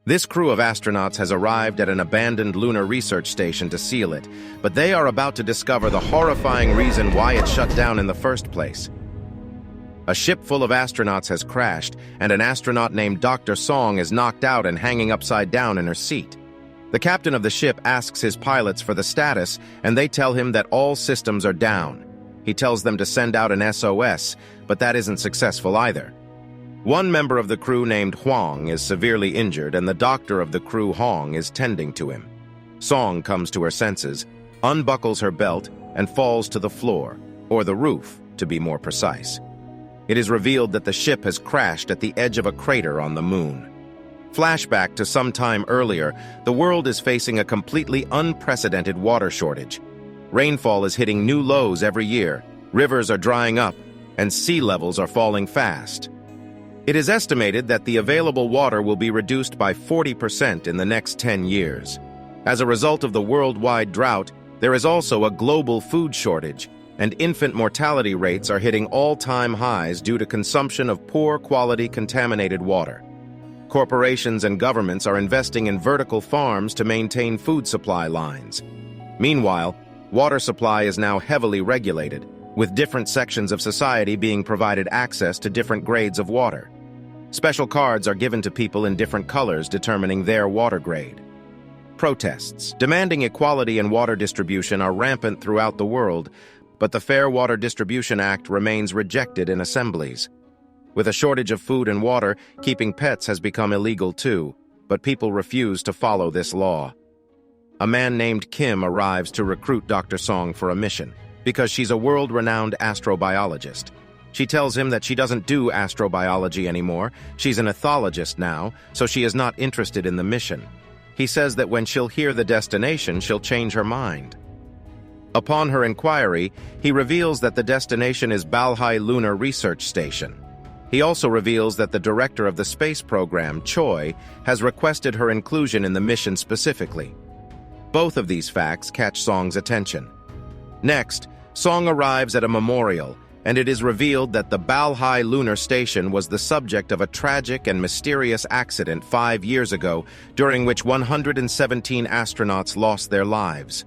This crew of astronauts has arrived at an abandoned lunar research station to seal it, but they are about to discover the horrifying reason why it shut down in the first place. A ship full of astronauts has crashed, and an astronaut named Dr. Song is knocked out and hanging upside down in her seat. The captain of the ship asks his pilots for the status, and they tell him that all systems are down. He tells them to send out an SOS, but that isn't successful either. One member of the crew named Huang is severely injured, and the doctor of the crew, Hong, is tending to him. Song comes to her senses, unbuckles her belt, and falls to the floor, or the roof, to be more precise. It is revealed that the ship has crashed at the edge of a crater on the moon. Flashback to some time earlier, the world is facing a completely unprecedented water shortage. Rainfall is hitting new lows every year, rivers are drying up, and sea levels are falling fast. It is estimated that the available water will be reduced by 40% in the next 10 years. As a result of the worldwide drought, there is also a global food shortage, and infant mortality rates are hitting all-time highs due to consumption of poor-quality contaminated water. Corporations and governments are investing in vertical farms to maintain food supply lines. Meanwhile, water supply is now heavily regulated, with different sections of society being provided access to different grades of water. Special cards are given to people in different colors determining their water grade. Protests demanding equality in water distribution are rampant throughout the world, but the Fair Water Distribution Act remains rejected in assemblies. With a shortage of food and water, keeping pets has become illegal too, but people refuse to follow this law. A man named Kim arrives to recruit Dr. Song for a mission, because she's a world-renowned astrobiologist. She tells him that she doesn't do astrobiology anymore, she's an ethologist now, so she is not interested in the mission. He says that when she'll hear the destination, she'll change her mind. Upon her inquiry, he reveals that the destination is Balhai Lunar Research Station. He also reveals that the director of the space program, Choi, has requested her inclusion in the mission specifically. Both of these facts catch Song's attention. Next, Song arrives at a memorial, and it is revealed that the Balhai Lunar Station was the subject of a tragic and mysterious accident 5 years ago, during which 117 astronauts lost their lives.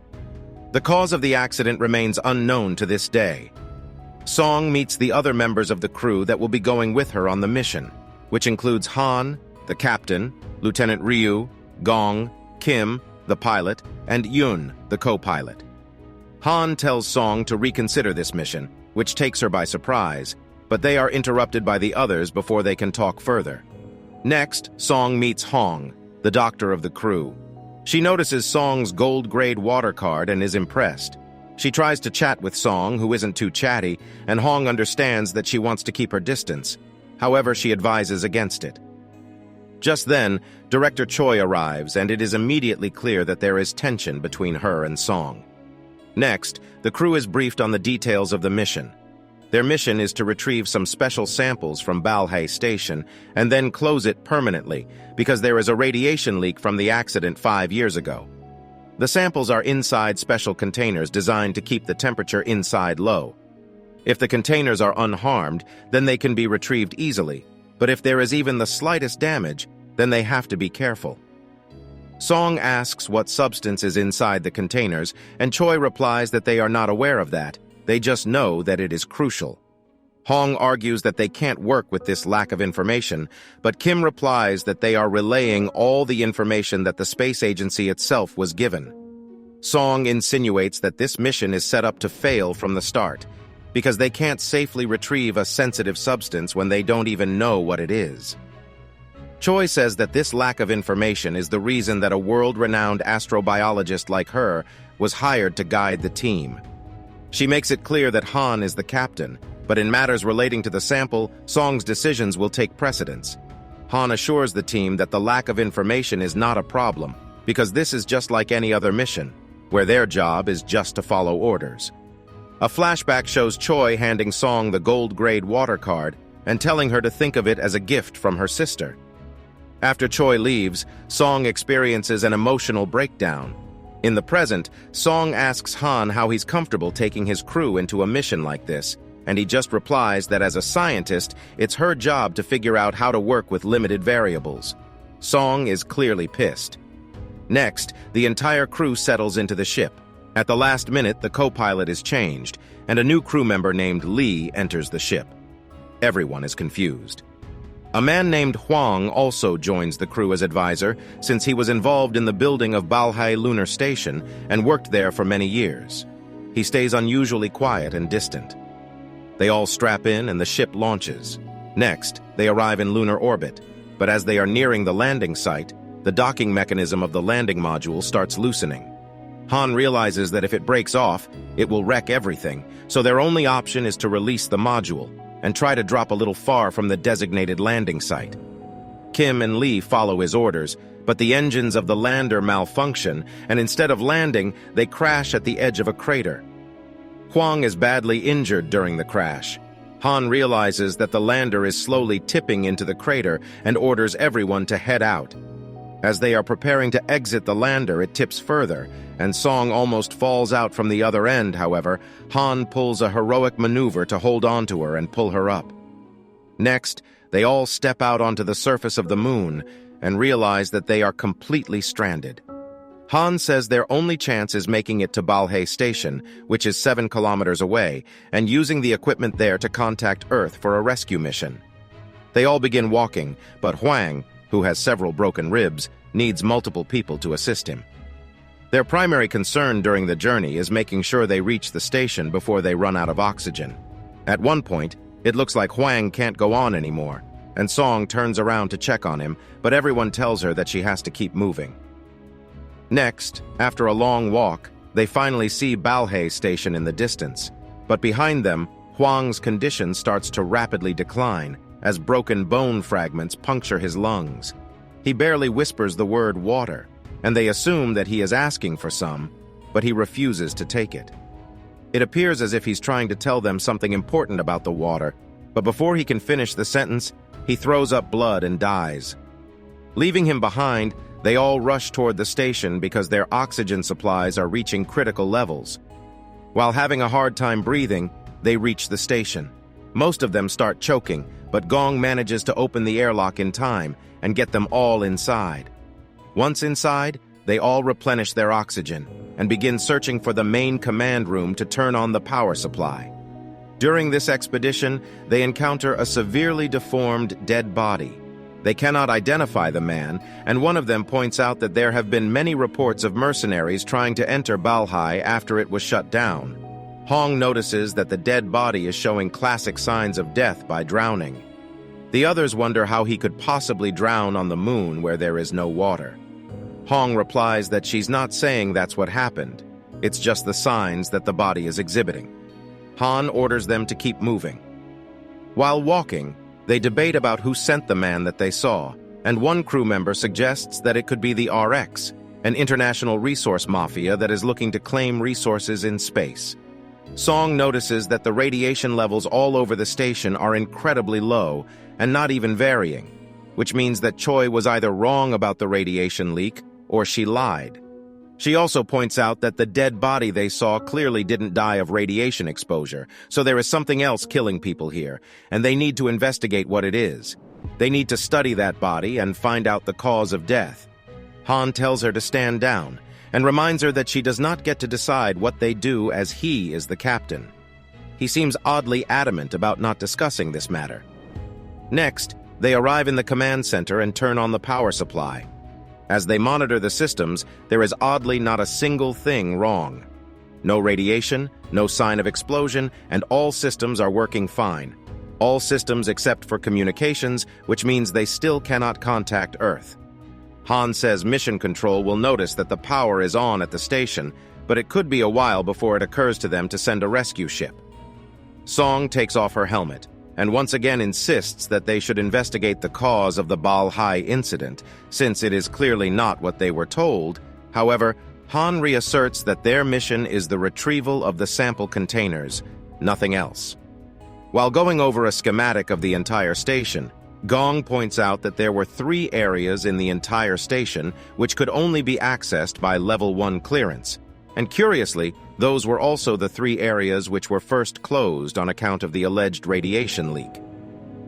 The cause of the accident remains unknown to this day. Song meets the other members of the crew that will be going with her on the mission, which includes Han, the captain, Lieutenant Ryu, Gong, Kim, the pilot, and Yun, the co-pilot. Han tells Song to reconsider this mission, which takes her by surprise, but they are interrupted by the others before they can talk further. Next, Song meets Hong, the doctor of the crew. She notices Song's gold-grade water card and is impressed. She tries to chat with Song, who isn't too chatty, and Hong understands that she wants to keep her distance. However, she advises against it. Just then, Director Choi arrives, and it is immediately clear that there is tension between her and Song. Next, the crew is briefed on the details of the mission. Their mission is to retrieve some special samples from Balhai Station and then close it permanently because there is a radiation leak from the accident 5 years ago. The samples are inside special containers designed to keep the temperature inside low. If the containers are unharmed, then they can be retrieved easily, but if there is even the slightest damage, then they have to be careful. Song asks what substance is inside the containers, and Choi replies that they are not aware of that, they just know that it is crucial. Hong argues that they can't work with this lack of information, but Kim replies that they are relaying all the information that the space agency itself was given. Song insinuates that this mission is set up to fail from the start, because they can't safely retrieve a sensitive substance when they don't even know what it is. Choi says that this lack of information is the reason that a world-renowned astrobiologist like her was hired to guide the team. She makes it clear that Han is the captain, but in matters relating to the sample, Song's decisions will take precedence. Han assures the team that the lack of information is not a problem, because this is just like any other mission, where their job is just to follow orders. A flashback shows Choi handing Song the gold-grade water card and telling her to think of it as a gift from her sister. After Choi leaves, Song experiences an emotional breakdown. In the present, Song asks Han how he's comfortable taking his crew into a mission like this, and he just replies that as a scientist, it's her job to figure out how to work with limited variables. Song is clearly pissed. Next, the entire crew settles into the ship. At the last minute, the co-pilot is changed, and a new crew member named Lee enters the ship. Everyone is confused. A man named Huang also joins the crew as advisor, since he was involved in the building of Balhae Lunar Station and worked there for many years. He stays unusually quiet and distant. They all strap in and the ship launches. Next, they arrive in lunar orbit, but as they are nearing the landing site, the docking mechanism of the landing module starts loosening. Han realizes that if it breaks off, it will wreck everything, so their only option is to release the module and try to drop a little far from the designated landing site. Kim and Lee follow his orders, but the engines of the lander malfunction, and instead of landing, they crash at the edge of a crater. Huang is badly injured during the crash. Han realizes that the lander is slowly tipping into the crater and orders everyone to head out. As they are preparing to exit the lander, it tips further, and Song almost falls out from the other end. However, Han pulls a heroic maneuver to hold on to her and pull her up. Next, they all step out onto the surface of the moon and realize that they are completely stranded. Han says their only chance is making it to Balhae Station, which is 7 kilometers away, and using the equipment there to contact Earth for a rescue mission. They all begin walking, but Huang, who has several broken ribs, needs multiple people to assist him. Their primary concern during the journey is making sure they reach the station before they run out of oxygen. At one point, it looks like Huang can't go on anymore, and Song turns around to check on him, but everyone tells her that she has to keep moving. Next, after a long walk, they finally see Balhae Station in the distance, but behind them, Huang's condition starts to rapidly decline as broken bone fragments puncture his lungs. He barely whispers the word water, and they assume that he is asking for some, but he refuses to take it. It appears as if he's trying to tell them something important about the water, but before he can finish the sentence, he throws up blood and dies. Leaving him behind, they all rush toward the station because their oxygen supplies are reaching critical levels. While having a hard time breathing, they reach the station. Most of them start choking, but Gong manages to open the airlock in time and get them all inside. Once inside, they all replenish their oxygen and begin searching for the main command room to turn on the power supply. During this expedition, they encounter a severely deformed dead body. They cannot identify the man, and one of them points out that there have been many reports of mercenaries trying to enter Balhae after it was shut down. Hong notices that the dead body is showing classic signs of death by drowning. The others wonder how he could possibly drown on the moon where there is no water. Hong replies that she's not saying that's what happened. It's just the signs that the body is exhibiting. Han orders them to keep moving. While walking, they debate about who sent the man that they saw, and one crew member suggests that it could be the RX, an international resource mafia that is looking to claim resources in space. Song notices that the radiation levels all over the station are incredibly low and not even varying, which means that Choi was either wrong about the radiation leak or she lied. She also points out that the dead body they saw clearly didn't die of radiation exposure, so there is something else killing people here, and they need to investigate what it is. They need to study that body and find out the cause of death. Han tells her to stand down, and reminds her that she does not get to decide what they do as he is the captain. He seems oddly adamant about not discussing this matter. Next, they arrive in the command center and turn on the power supply. As they monitor the systems, there is oddly not a single thing wrong. No radiation, no sign of explosion, and all systems are working fine. All systems except for communications, which means they still cannot contact Earth. Han says Mission Control will notice that the power is on at the station, but it could be a while before it occurs to them to send a rescue ship. Song takes off her helmet, and once again insists that they should investigate the cause of the Balhae incident, since it is clearly not what they were told. However, Han reasserts that their mission is the retrieval of the sample containers, nothing else. While going over a schematic of the entire station, Gong points out that there were 3 areas in the entire station which could only be accessed by Level 1 clearance, and curiously, those were also the 3 areas which were first closed on account of the alleged radiation leak.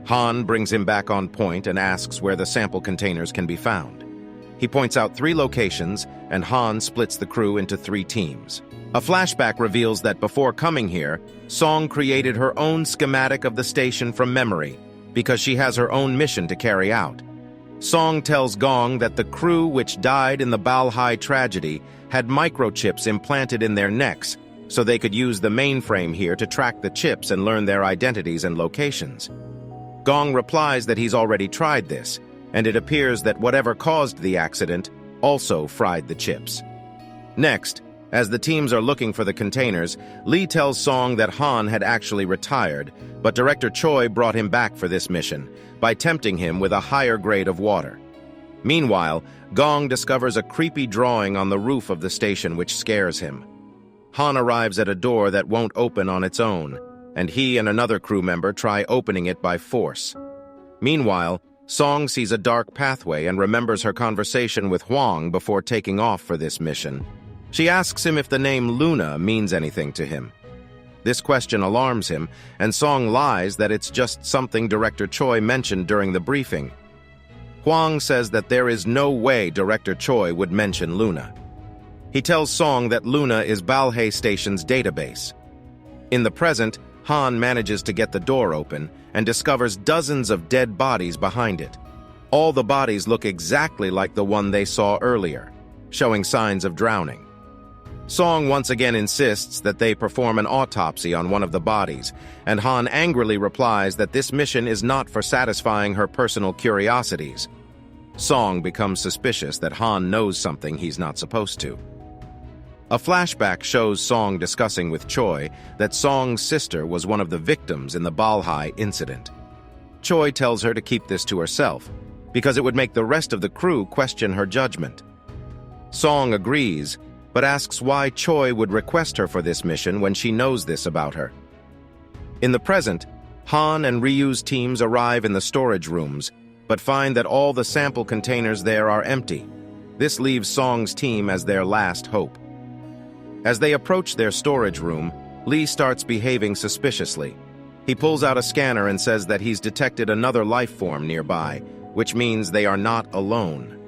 Han brings him back on point and asks where the sample containers can be found. He points out 3 locations, and Han splits the crew into 3 teams. A flashback reveals that before coming here, Song created her own schematic of the station from memory, because she has her own mission to carry out. Song tells Gong that the crew which died in the Balhai tragedy had microchips implanted in their necks, so they could use the mainframe here to track the chips and learn their identities and locations. Gong replies that he's already tried this, and it appears that whatever caused the accident also fried the chips. Next, as the teams are looking for the containers, Lee tells Song that Han had actually retired, but Director Choi brought him back for this mission by tempting him with a higher grade of water. Meanwhile, Gong discovers a creepy drawing on the roof of the station which scares him. Han arrives at a door that won't open on its own, and he and another crew member try opening it by force. Meanwhile, Song sees a dark pathway and remembers her conversation with Huang before taking off for this mission. She asks him if the name Luna means anything to him. This question alarms him, and Song lies that it's just something Director Choi mentioned during the briefing. Huang says that there is no way Director Choi would mention Luna. He tells Song that Luna is Balhae Station's database. In the present, Han manages to get the door open and discovers dozens of dead bodies behind it. All the bodies look exactly like the one they saw earlier, showing signs of drowning. Song once again insists that they perform an autopsy on one of the bodies, and Han angrily replies that this mission is not for satisfying her personal curiosities. Song becomes suspicious that Han knows something he's not supposed to. A flashback shows Song discussing with Choi that Song's sister was one of the victims in the Balhai incident. Choi tells her to keep this to herself, because it would make the rest of the crew question her judgment. Song agrees, but asks why Choi would request her for this mission when she knows this about her. In the present, Han and Ryu's teams arrive in the storage rooms, but find that all the sample containers there are empty. This leaves Song's team as their last hope. As they approach their storage room, Lee starts behaving suspiciously. He pulls out a scanner and says that he's detected another life form nearby, which means they are not alone.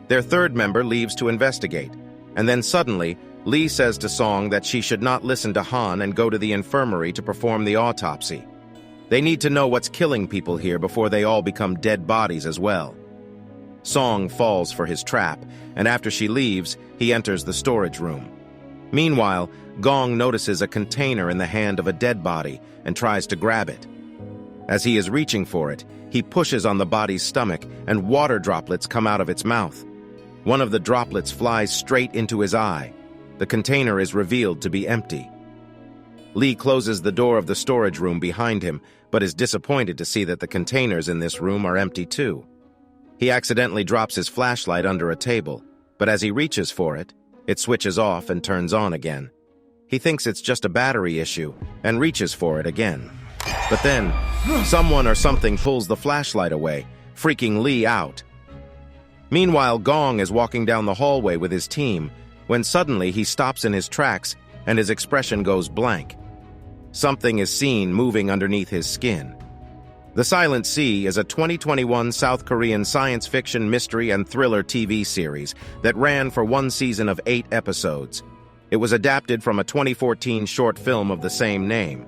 Their third member leaves to investigate, and then suddenly, Lee says to Song that she should not listen to Han and go to the infirmary to perform the autopsy. They need to know what's killing people here before they all become dead bodies as well. Song falls for his trap, and after she leaves, he enters the storage room. Meanwhile, Gong notices a container in the hand of a dead body and tries to grab it. As he is reaching for it, he pushes on the body's stomach and water droplets come out of its mouth. One of the droplets flies straight into his eye. The container is revealed to be empty. Lee closes the door of the storage room behind him, but is disappointed to see that the containers in this room are empty too. He accidentally drops his flashlight under a table, but as he reaches for it, it switches off and turns on again. He thinks it's just a battery issue and reaches for it again. But then, someone or something pulls the flashlight away, freaking Lee out. Meanwhile, Gong is walking down the hallway with his team, when suddenly he stops in his tracks and his expression goes blank. Something is seen moving underneath his skin. The Silent Sea is a 2021 South Korean science fiction, mystery, and thriller TV series that ran for one season of 8 episodes. It was adapted from a 2014 short film of the same name.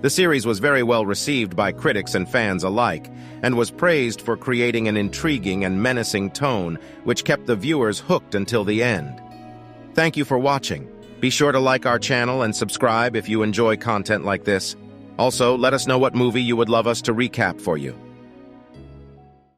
The series was very well received by critics and fans alike, and was praised for creating an intriguing and menacing tone which kept the viewers hooked until the end. Thank you for watching. Be sure to like our channel and subscribe if you enjoy content like this. Also, let us know what movie you would love us to recap for you.